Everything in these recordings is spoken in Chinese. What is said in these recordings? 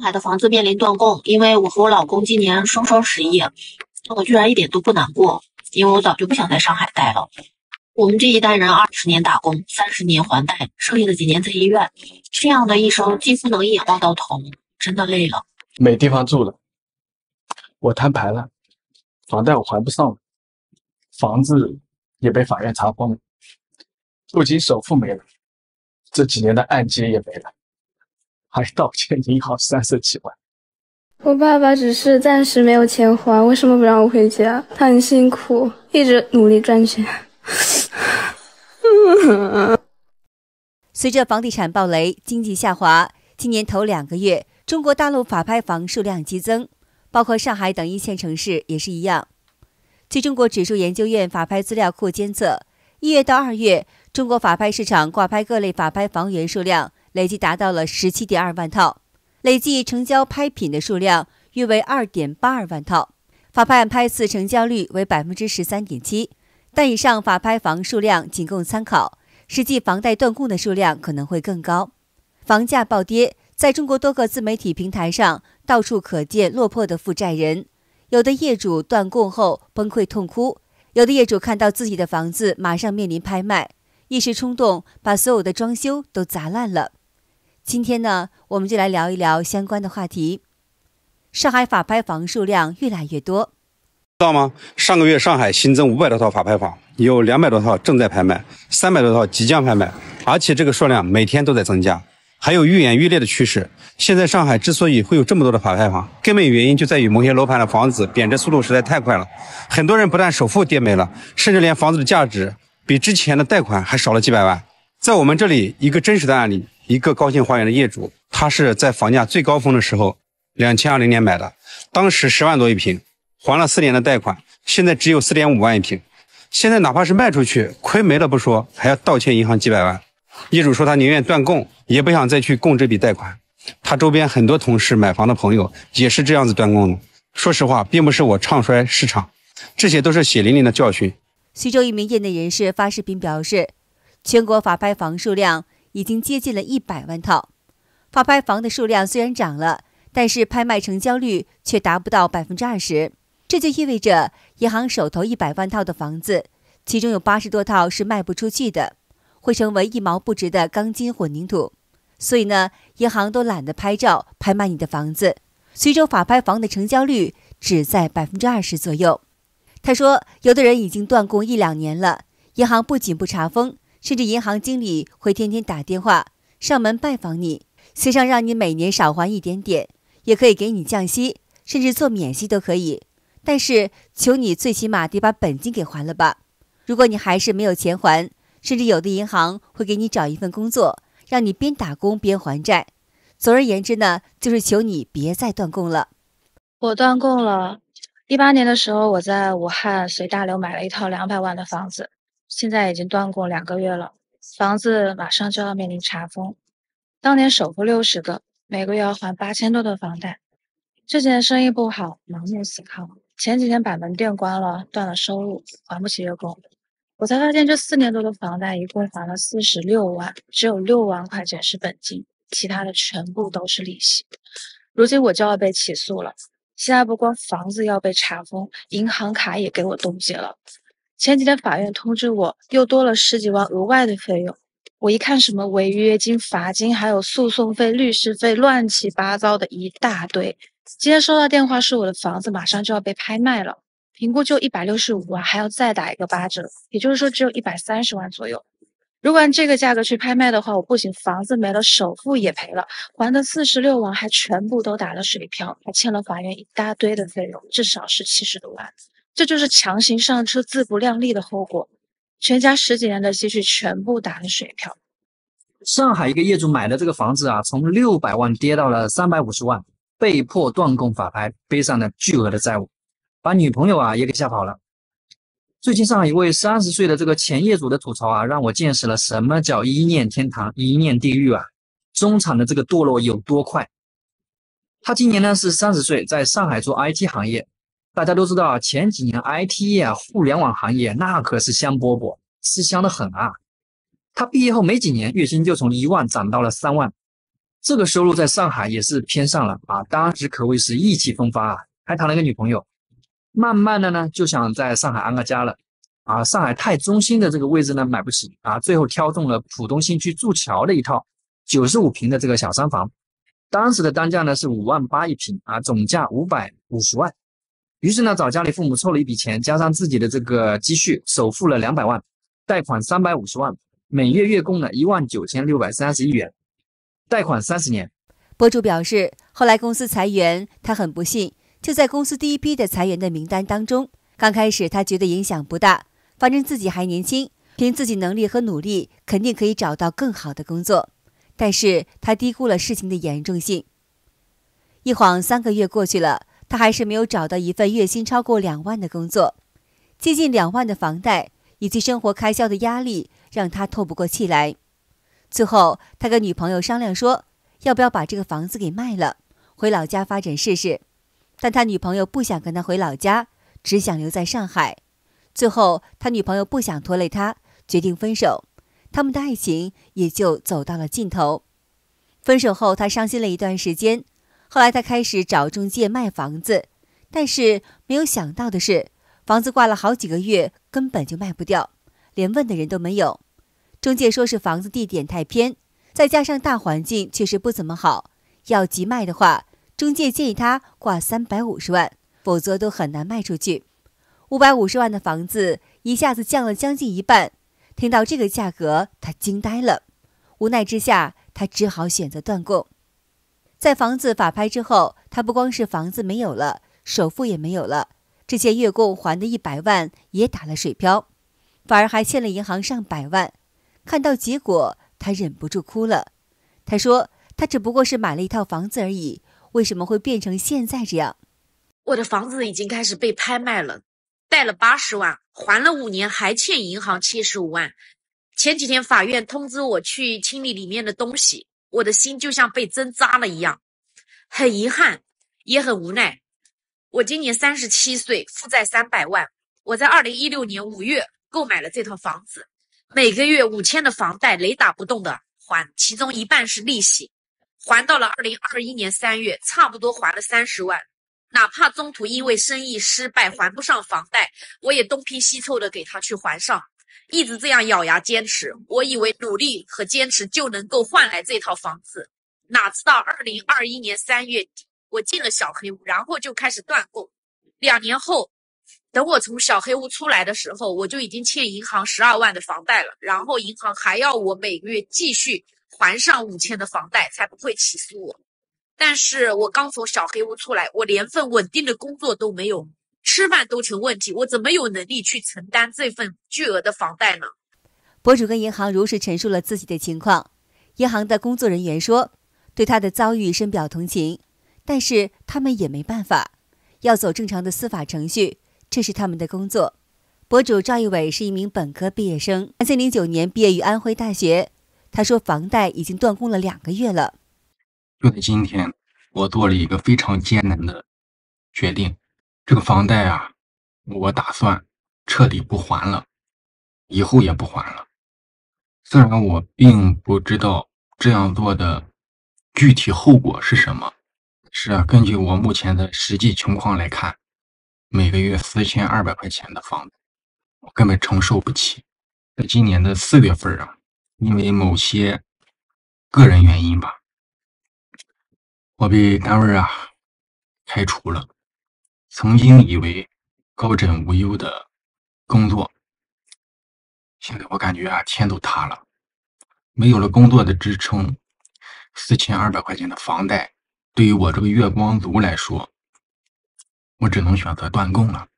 海的房子面临断供，因为我和我老公今年双双失业，我居然一点都不难过，因为我早就不想在上海待了。我们这一代人20年打工，30年还贷，剩下的几年在医院，这样的一生几乎能一眼望到头，真的累了。没地方住了，我摊牌了，房贷我还不上了，房子也被法院查封了，不仅首付没了，这几年的按揭也没了，还倒欠银行37万。我爸爸只是暂时没有钱还，为什么不让我回家？他很辛苦，一直努力赚钱。随着房地产暴雷、经济下滑，今年头2个月，中国大陆法拍房数量激增，包括上海等一线城市也是一样。据中国指数研究院法拍资料库监测，1月到2月，中国法拍市场挂拍各类法拍房源数量累计达到了17.2万套，累计成交拍品的数量约为2.82万套，法拍按拍次成交率为13.7%。但以上法拍房数量仅供参考，实际房贷断供的数量可能会更高。房价暴跌，在中国多个自媒体平台上到处可见落魄的负债人，有的业主断供后崩溃痛哭，有的业主看到自己的房子马上面临拍卖，一时冲动把所有的装修都砸烂了。今天呢，我们就来聊一聊相关的话题。上海法拍房数量越来越多，知道吗？上个月上海新增500多套法拍房，有200多套正在拍卖，300多套即将拍卖，而且这个数量每天都在增加，还有愈演愈烈的趋势。现在上海之所以会有这么多的法拍房，根本原因就在于某些楼盘的房子贬值速度实在太快了，很多人不但首付跌没了，甚至连房子的价值比之前的贷款还少了几百万。在我们这里，一个真实的案例，一个高新花园的业主，他是在房价最高峰的时候2020年买的，当时10万多一平，还了4年的贷款，现在只有4.5万一平。现在哪怕是卖出去，亏没了不说，还要倒欠银行几百万。业主说他宁愿断供，也不想再去供这笔贷款。他周边很多同事买房的朋友也是这样子断供的。说实话，并不是我唱衰市场，这些都是血淋淋的教训。徐州一名业内人士发视频表示，全国法拍房数量已经接近了100万套。法拍房的数量虽然涨了，但是拍卖成交率却达不到20%，这就意味着银行手头100万套的房子，其中有80多套是卖不出去的，会成为一毛不值的钢筋混凝土。所以呢，银行都懒得拍照拍卖你的房子。徐州法拍房的成交率只在20%左右。他说，有的人已经断供1-2年了，银行不仅不查封，甚至银行经理会天天打电话上门拜访你，协商让你每年少还一点点，也可以给你降息，甚至做免息都可以。但是求你最起码得把本金给还了吧。如果你还是没有钱还，甚至有的银行会给你找一份工作，让你边打工边还债。总而言之呢，就是求你别再断供了。我断供了。18年的时候，我在武汉随大流买了一套200万的房子，现在已经断供2个月了，房子马上就要面临查封。当年首付60个，每个月要还8000多的房贷。这几年生意不好，盲目死扛，前几年把门店关了，断了收入，还不起月供。我才发现这4年多的房贷一共还了46万，只有6万块钱是本金，其他的全部都是利息。如今我就要被起诉了，现在不光房子要被查封，银行卡也给我冻结了。前几天法院通知我，又多了10几万额外的费用。我一看什么违约金、罚金，还有诉讼费、律师费，乱七八糟的一大堆。今天收到电话，是我的房子马上就要被拍卖了，评估就165万，还要再打一个8折，也就是说只有130万左右。如果按这个价格去拍卖的话，我不仅房子没了，首付也赔了，还的46万还全部都打了水漂，还欠了法院一大堆的费用，至少是70多万。这就是强行上车、自不量力的后果。全家10几年的积蓄全部打了水漂。上海一个业主买的这个房子啊，从600万跌到了350万，被迫断供法拍，背上了巨额的债务，把女朋友啊也给吓跑了。最近上海一位30岁的这个前业主的吐槽啊，让我见识了什么叫一念天堂一念地狱啊，中产的这个堕落有多快。他今年呢是30岁，在上海做 IT 行业。大家都知道啊，前几年 IT 业啊，互联网行业那可是香饽饽，吃香的很啊。他毕业后没几年，月薪就从1万涨到了3万。这个收入在上海也是偏上了啊，当时可谓是意气风发啊，还谈了个女朋友。慢慢的呢，就想在上海安个家了啊。上海太中心的这个位置呢买不起啊，最后挑中了浦东新区筑桥的一套95平的这个小三房，当时的单价呢是5.8万一平啊，总价550万。于是呢，找家里父母凑了一笔钱，加上自己的这个积蓄，首付了200万，贷款350万，每月月供呢19631元，贷款30年。博主表示，后来公司裁员，他很不幸，就在公司第一批的裁员的名单当中。刚开始他觉得影响不大，反正自己还年轻，凭自己能力和努力，肯定可以找到更好的工作。但是他低估了事情的严重性。一晃3个月过去了，他还是没有找到一份月薪超过2万的工作，接近2万的房贷以及生活开销的压力让他透不过气来。最后他跟女朋友商量说，要不要把这个房子给卖了，回老家发展试试。但他女朋友不想跟他回老家，只想留在上海。最后他女朋友不想拖累他，决定分手，他们的爱情也就走到了尽头。分手后他伤心了一段时间，后来他开始找中介卖房子，但是没有想到的是，房子挂了好几个月根本就卖不掉，连问的人都没有。中介说是房子地点太偏，再加上大环境确实不怎么好，要急卖的话，中介建议他挂350万，否则都很难卖出去。550万的房子一下子降了将近一半，听到这个价格他惊呆了，无奈之下他只好选择断供。在房子法拍之后，他不光是房子没有了，首付也没有了，之前月供还的100万也打了水漂，反而还欠了银行上百万。看到结果，他忍不住哭了。他说他只不过是买了一套房子而已，为什么会变成现在这样？我的房子已经开始被拍卖了，贷了80万，还了5年，还欠银行75万。前几天法院通知我去清理里面的东西，我的心就像被针扎了一样，很遗憾，也很无奈。我今年37岁，负债300万。我在2016年5月购买了这套房子，每个月5000的房贷雷打不动的还，其中一半是利息，还到了2021年3月，差不多还了30万。哪怕中途因为生意失败还不上房贷，我也东拼西凑的给他去还上，一直这样咬牙坚持。我以为努力和坚持就能够换来这套房子，哪知道2021年3月底我进了小黑屋，然后就开始断供。2年后，等我从小黑屋出来的时候，我就已经欠银行12万的房贷了，然后银行还要我每个月继续还上5000的房贷，才不会起诉我。但是我刚从小黑屋出来，我连份稳定的工作都没有，吃饭都成问题，我怎么有能力去承担这份巨额的房贷呢？博主跟银行如实陈述了自己的情况。银行的工作人员说，对他的遭遇深表同情，但是他们也没办法，要走正常的司法程序，这是他们的工作。博主赵一伟是一名本科毕业生，2009年毕业于安徽大学。他说房贷已经断供了2个月了。就在今天，我做了一个非常艰难的决定，这个房贷啊，我打算彻底不还了，以后也不还了。虽然我并不知道这样做的具体后果是什么，是啊，根据我目前的实际情况来看，每个月4200块钱的房子，我根本承受不起。在今年的4月份啊，因为某些个人原因吧，我被单位啊开除了。曾经以为高枕无忧的工作，现在我感觉啊天都塌了。没有了工作的支撑，4200块钱的房贷，对于我这个月光族来说，我只能选择断供了。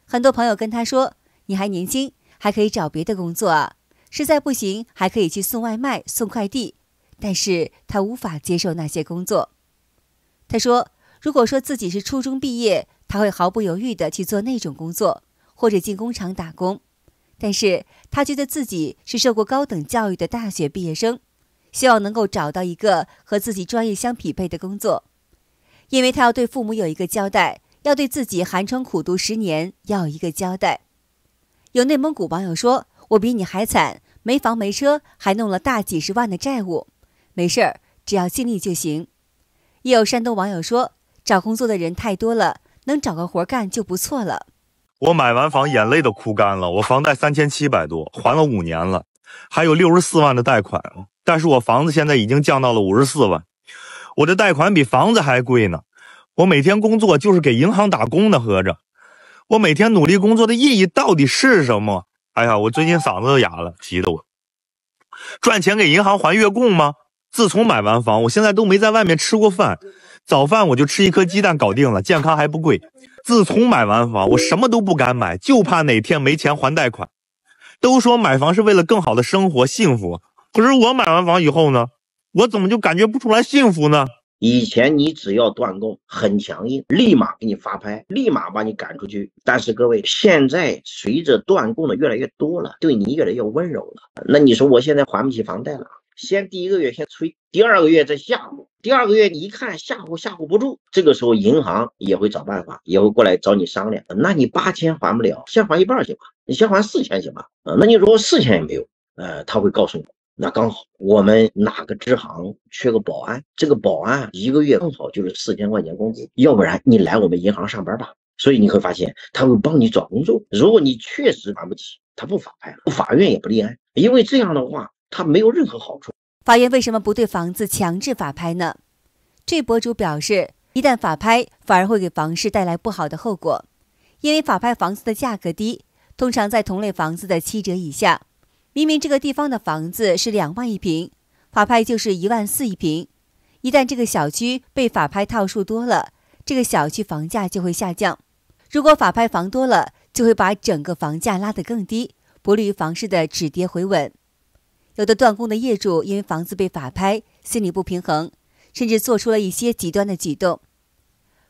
很多朋友跟他说，你还年轻，还可以找别的工作啊，实在不行还可以去送外卖送快递，但是他无法接受那些工作。他说如果说自己是初中毕业，他会毫不犹豫地去做那种工作，或者进工厂打工。但是他觉得自己是受过高等教育的大学毕业生，希望能够找到一个和自己专业相匹配的工作，因为他要对父母有一个交代，要对自己寒窗苦读10年要有一个交代。有内蒙古网友说，我比你还惨，没房没车，还弄了大几10万的债务。没事儿，只要尽力就行。也有山东网友说，找工作的人太多了，能找个活干就不错了。我买完房眼泪都哭干了，我房贷3700多，还了5年了，还有64万的贷款，但是我房子现在已经降到了54万，我的贷款比房子还贵呢。我每天工作就是给银行打工的，合着我每天努力工作的意义到底是什么？哎呀，我最近嗓子都哑了，急得我。赚钱给银行还月供吗？自从买完房，我现在都没在外面吃过饭，早饭我就吃一颗鸡蛋搞定了，健康还不贵。自从买完房，我什么都不敢买，就怕哪天没钱还贷款。都说买房是为了更好的生活幸福，可是我买完房以后呢，我怎么就感觉不出来幸福呢？以前你只要断供很强硬，立马给你发拍，立马把你赶出去。但是各位，现在随着断供的越来越多了，对你越来越温柔了。那你说我现在还不起房贷了，先第1个月先催，第2个月再吓唬，第2个月你一看吓唬不住，这个时候银行也会找办法，也会过来找你商量。那你8000还不了，先还一半行吧？你先还4000行吧？那你如果4000也没有，他会告诉你。那刚好我们哪个支行缺个保安，这个保安1个月正好就是4000块钱工资，要不然你来我们银行上班吧。所以你会发现他会帮你找工作，如果你确实还不起，他不法拍了，法院也不立案，因为这样的话他没有任何好处。法院为什么不对房子强制法拍呢？这博主表示，一旦法拍反而会给房市带来不好的后果，因为法拍房子的价格低，通常在同类房子的7折以下。明明这个地方的房子是2万一平，法拍就是1万4一平。一旦这个小区被法拍套数多了，这个小区房价就会下降。如果法拍房多了，就会把整个房价拉得更低，不利于房市的止跌回稳。有的断供的业主因为房子被法拍，心理不平衡，甚至做出了一些极端的举动。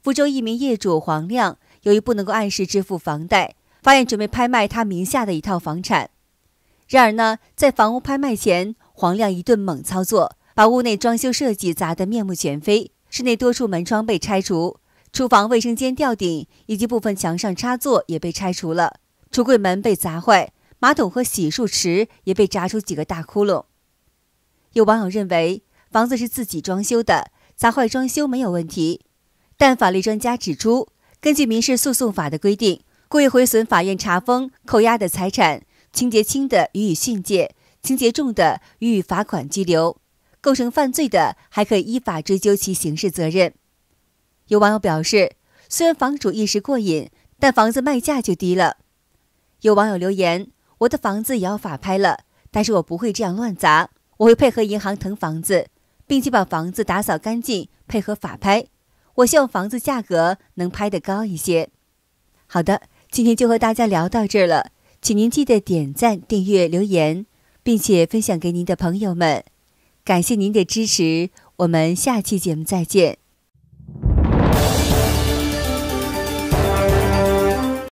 福州一名业主黄亮，由于不能够按时支付房贷，法院准备拍卖他名下的一套房产。然而呢，在房屋拍卖前，黄亮一顿猛操作，把屋内装修设计砸得面目全非，室内多处门窗被拆除，厨房卫生间吊顶以及部分墙上插座也被拆除了，橱柜门被砸坏，马桶和洗漱池也被砸出几个大窟窿。有网友认为房子是自己装修的，砸坏装修没有问题，但法律专家指出，根据民事诉讼法的规定，故意毁损法院查封扣押的财产，情节轻的予以训诫，情节重的予以罚款拘留，构成犯罪的还可以依法追究其刑事责任。有网友表示，虽然房主一时过瘾，但房子卖价就低了。有网友留言，我的房子也要法拍了，但是我不会这样乱砸，我会配合银行腾房子，并且把房子打扫干净，配合法拍。我希望房子价格能拍得高一些。好的，今天就和大家聊到这儿了，请您记得点赞、订阅、留言，并且分享给您的朋友们。感谢您的支持，我们下期节目再见。